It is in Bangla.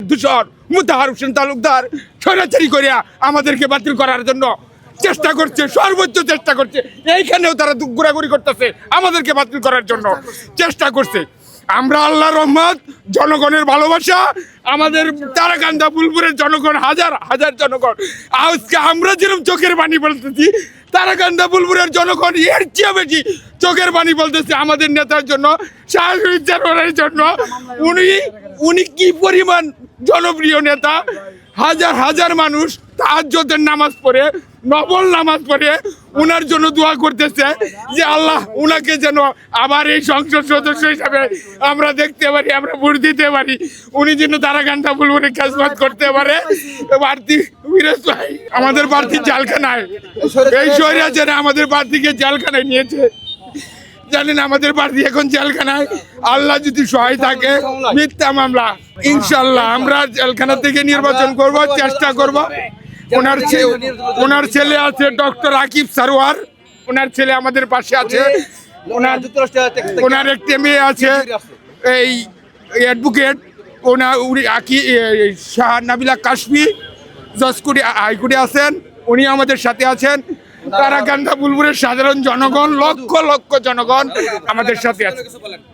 দূষণ মুতাহার হোসেন তালুকদার স্বৈরাচারী করিয়া আমাদেরকে বাতিল করার জন্য চেষ্টা করছে, সর্বোচ্চ চেষ্টা করছে। এইখানেও তারা ঘোরাঘুরি করতেছে আমাদেরকে বাতিল করার জন্য চেষ্টা করছে। আমরা আল্লাহর রহমত, জনগণের ভালোবাসা, আমাদের তারাকান্দা বুলবুলের জনগণ, হাজার হাজার জনগণ, আজকে আমরা যেরকম চোখের পানি বলতেছি, তারাকান্দা বুলবুলের জনগণ এর চেয়ে বেশি চোখের পানি বলতেছে আমাদের নেতার জন্য, শাহরুখ জানোয়ারের জন্য। উনি কি পরিমাণ জনপ্রিয় নেতা। হাজার হাজার মানুষ তাহাজ্জুদের নামাজ পড়ে, নফল নামাজ পড়ে উনার জন্য দোয়া করতেছে যে আল্লাহ উনাকে যেন আবার এই সংসদ সদস্য হিসাবে আমরা দেখতে পারি, আমরা ভোট দিতে পারি, উনি যেন তারাকান্দা বুলবুলের কাজবাজ করতে পারে। প্রার্থী ফিরোজ ভাই আমাদের প্রার্থী জেলখানায়, এই স্বৈরাচারে আমাদের প্রার্থীকে জেলখানায় নিয়েছে। জানেন আমাদের প্রার্থী এখন জেলখানায়। আল্লাহ যদি সহায় থাকে, মিথ্যা মামলা, ইনশাল্লাহ আমরা জেলখানা থেকে নির্বাচন করব, চেষ্টা করব। ওনার ছেলে আছে ডক্টর আকিব সারোয়ার, ওনার ছেলে আমাদের পাশে আছে। ওনার একটি মেয়ে আছে এই অ্যাডভোকেট, শাহ নাবিলা কাশমি, জজকুটি হাইকোর্টে আছেন, উনি আমাদের সাথে আছেন। তারাকান্দা বুলবুলের সাধারণ জনগণ, লক্ষ লক্ষ জনগণ আমাদের সাথে আছে।